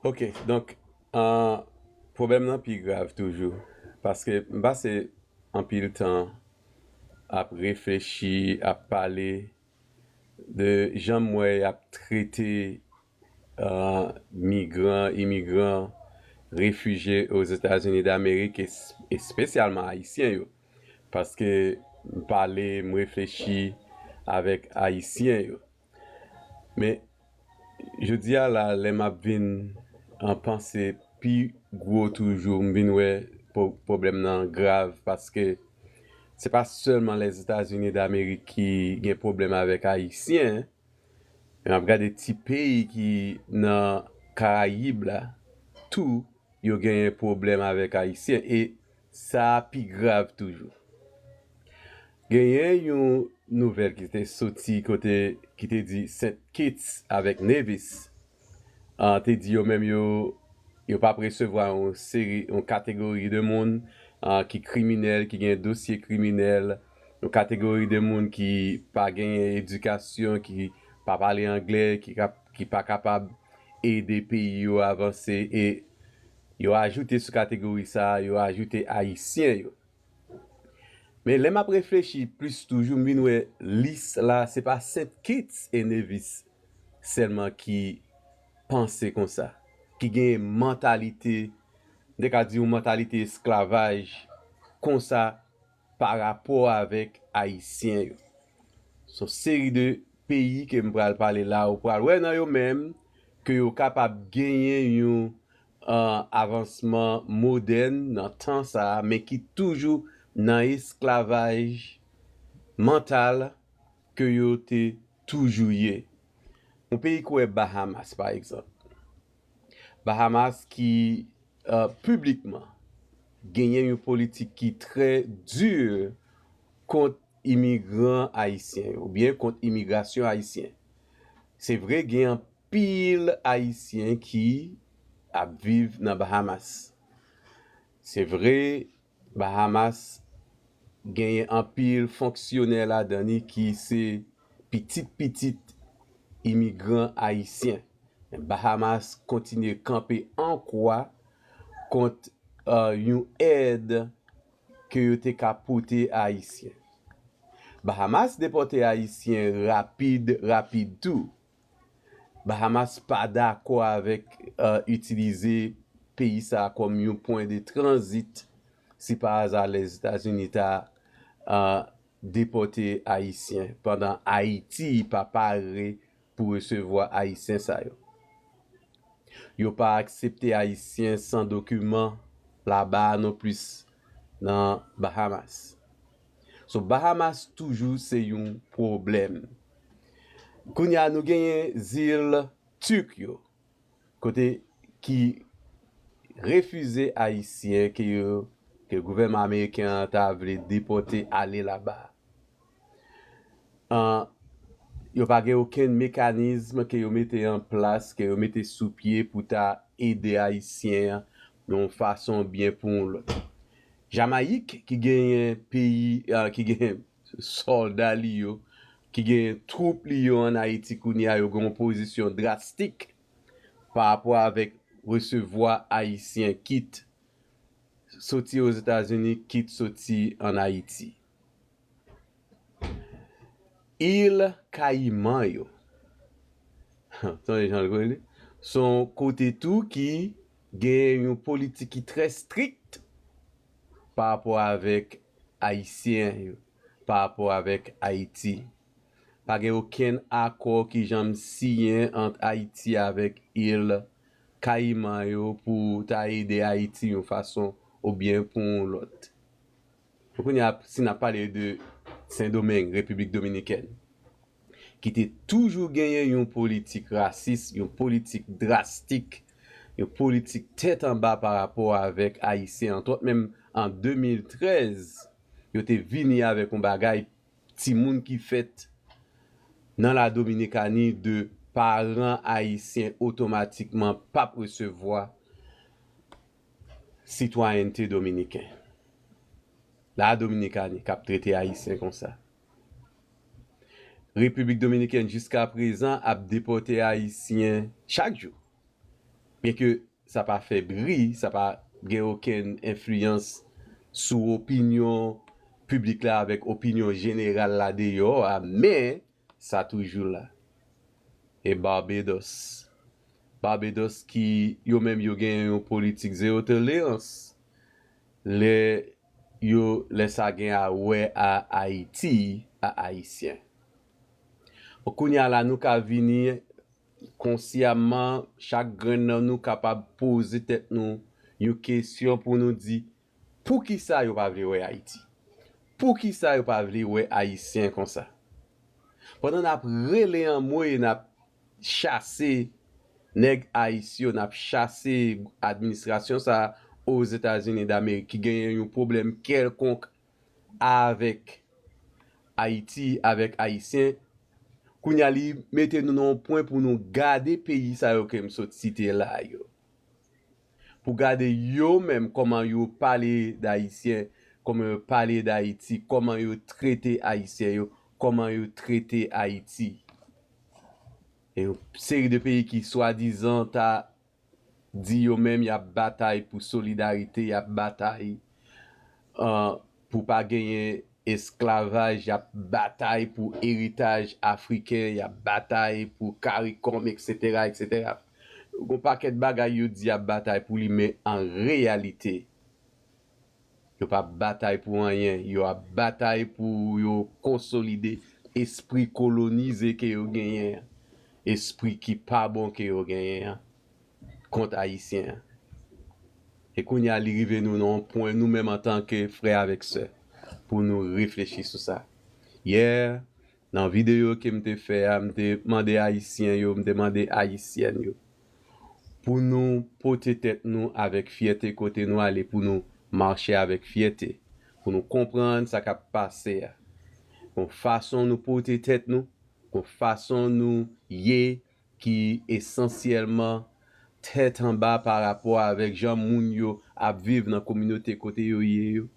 Ok, donc, problème nan pi grave toujou. Paske mba se an pil tan ap reflechi, ap pale de jan mwen ap trete migran, imigran, refuge aux Etats-Unis d'Amerik e spesyalman Haitien yo. Paske m pale, m reflechi avek Haitien yo. Men, je di a la lem ap vin an panse pi gwo toujou m vin we problem nan grav paske se pa seulement les Etats-Unis d'Amerik ki gen problem avek Haitien, men ap gade ti peyi ki nan Karaib la, tou yo gen problem avek Haitien e sa pi grav toujou. Genyen yon nouvel ki te soti kote ki te di St. Kitts avek Nevis. Te di yo menm yo pa presevwa yon kategori de moun ki kriminel, ki gen dosye kriminel, yon kategori de moun ki pa gen edukasyon, ki pa pale anglè, ki pa kapab ede peyi yo avanse, e yo ajoute sou kategori sa, yo ajoute Haitien yo. Men lem ap reflechi plus toujou minwe lis la, se pa St. Kitts et Nevis selman ki pense kon sa, ki gen mentalite, dek a di ou mentalite esklavaj kon sa par rapport avek Haitien yo. Son seri de peyi ke m pral pale la, ou pral wè nan yo menm ke yo kapab genyen yon avansman modern nan tan sa, men ki toujou nan esklavaj mental ke yo te toujou ye. Mon peyi kwe Bahamas, par exemple. Bahamas ki publikman genyen yon politik ki tre dur kont imigran Haitien, ou bien kont imigrasyon Haitien. Se vre genyen pil Haitien ki ap viv nan Bahamas. Se vre Bahamas genyen an pil fonksyonel la dani ki se pitit imigran Haitien. Bahamas kontinye kampe an kwa kont yon ed ke yo te kapote Haitien. Bahamas depote Haitien rapide tou. Bahamas pa d'akwa avek utilize peyi sa kom yon point de transit si pa aza les Etats-Unis ta depote Haitien pandan Haiti pa pare pou recevo Haitien sa yo. Yo pa aksepte Haitien san dokumen la ba non plus nan Bahamas. So Bahamas toujou se yon problem. Kounya nou genyen zil Turk yo, kote ki refuze Haitien ke gouvernement Ameriken ta vle depote ale la ba. Yo pa gen oken mekanizme ke yo mette en plas, ke yo mette sou pie pou ta ede Haitien yon fason bien pou l'ot. Jamaik ki genyen peyi, ki genyen soldat li yo, ki genyen troupe li yo an Haiti kounya yo gon posisyon drastik par rapport avek resevoa Haitien kit soti aux Etats-Unis, kit soti an Haiti. Il Caïman yo, son kote tou ki gen yon politik ki tre strikt par rapport avek Haitien yo, par rapport avek Haiti. Pa gen oken akor ki jam siyen ant Haiti avek il Caïman yo pou ta ede Haiti yon fason ou bien pou l'ot. Si na pale de Saint-Domingue, Republik Dominikèn, ki te toujou genyen yon politik rasist, yon politik drastik, yon politik tèt an ba par rapport avek Haitien. Antot menm an 2013, yo te vini avek yon bagay ti moun ki fet nan la Dominikani de paran Haitien otomatikman pa presevoa sitwayente Dominikèn. La Dominikani kap trete Haitien kon sa. Republik Dominikèn jiska prezan ap depote Haitien chak jou. bien que ça pas fait bruit, ça pas gen aucune influence sur opinion publique là avec opinion générale là dehors, mais ça toujours là. Et Barbados. Barbados qui yo même yo gen une politique zéro tolérance. Le sa gen a ouais à Haïti, à Haïtien. Kounya la nou ka vini consciemment chaque grain nan nou capable poser tête nous une question pour nous dire pour qui ça yo pas vle ouais Haïti? Pour qui ça yo pas vle ouais Haïtien comme ça? Pendant n'a relé en moyen n'a chassé nèg haïtien n'a chassé administration ça aux États-Unis d'Amérique qui gagne un problème quelconque avec Haïti avec haïtien kounya li mette nous dans un point pour nous garder pays ça yo kem sot cité là yo pour garder yo même comment yo parler d'haïtien comment yo parler d'Haïti comment yo traiter haïtien yo comment yo traiter Haïti et une série de pays qui soi-disant ta dit yo même y a bataille pour solidarité y a bataille pour pas gagner esclavage, y a bataille pour héritage africain, y a bataille pour CARICOM, etc., etc. Gon paquet de bagay yo di y a bataille pour lui, mais en réalité, yo pas bataille pour rien, yo a bataille pour yo consolider esprit colonisé que yo gagné, esprit qui pas bon que yo gagné contre haïtien. Et qu'on y a arrivé nous non point nous même en tant que frères avec sœurs pour nous réfléchir sur ça. Hier dans vidéo que m'te fait, m'te demandé haïtien yo, m'te demandé haïtienne yo pour nous porter tête nous avec fierté côté nous aller pour nous marcher avec fierté, pour nous comprendre ça qui a passé. Qu'on façon nous porter tête nous, qu'on façon nous yé qui essentiellement tête en bas par rapport avec Jean moun yo à vivre dans la communauté côté yo yo.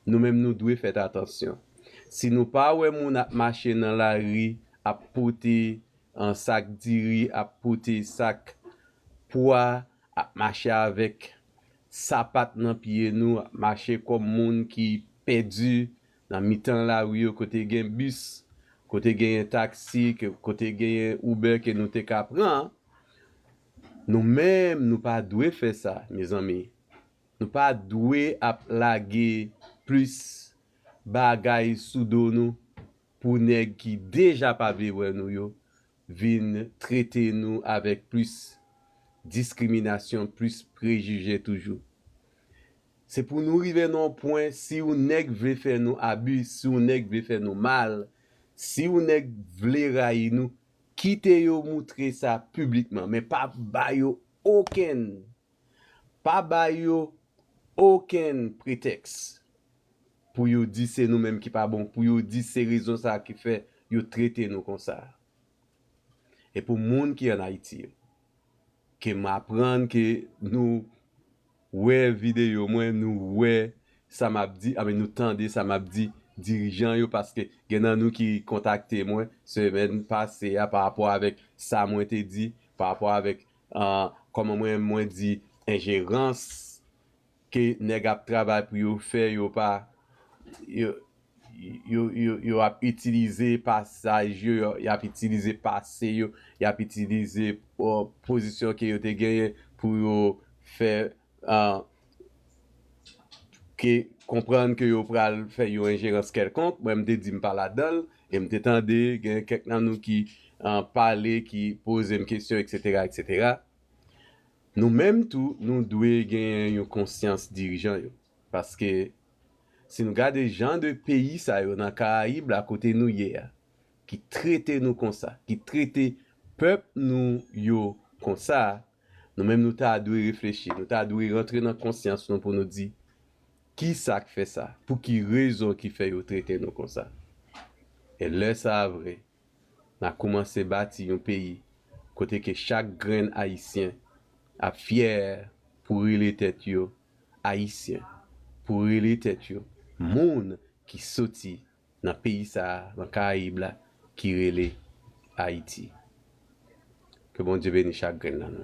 Nous même nous devons faire attention. Si nous pas ouais moun a marcher dans la rue à porter un sac diri, à porter sac poids, à marcher avec sapat dans pied nous, à marcher comme moun qui perdu dans mi-temps la rue côté gen bus, côté gen taxi, côté gen Uber que nous te ka prend. Nous-mêmes, nous pas doué faire ça, mes amis. Nous pas doué à laguer plus bagay sous dos nous pour nèg qui déjà pas vivre nous yo, vinn traiter nous avec plus discrimination, plus préjugés toujours. C'est pour nous arriver dans un point si ou nèg veut faire nous abus, si ou nèg veut faire nous mal, si ou nèg veut railler nous, quittez yo montrer ça publiquement, mais pas ba yo aucun prétexte pour yo dire c'est nous même qui pas bon, pour yo dire c'est raison ça qui fait yo traiter nous comme ça. Et pour monde qui en Haïti, que m'apprendre que nous ouais vidéo moi nous ouais ça m'a dit nous tendez ça m'a dit dirigeant yo parce que gen nan nous qui contacté moi semaine passée par rapport avec ça moi te dit par rapport avec comment moi dit ingérence que nèg ap travail pour yo faire yo pas yo a utilisé passage yo a utilisé passé yo a utilisé position que yo te gagné pour yo faire que comprendre que yo pral faire yo ingérence quelconque moi m'te dit m'pa là-dedans et m'te tendé gen quelqu'un nan nous qui parler qui pose une question etc. Nous même tout nous doit gagner une conscience dirigeant yo parce que si nous regardons des gens de pays ça yo dans Caraïbes à côté nous hier qui traiter nous comme ça qui traiter peuple nous yo comme ça nous même nous t'a dû réfléchir nous t'a dû rentrer dans conscience nous pour nous dire qui ça fait ça pour qui raison qui fait yo traiter nous comme ça et là ça vrai n'a commencé bâtir un pays côté que chaque grain haïtien a fier pour les tête yo haïtien pour les tête yo moun qui sorti dans pays ça dans Caraïbes là qui relé Haïti. Que bon Dieu bénisse chaque grain là nous.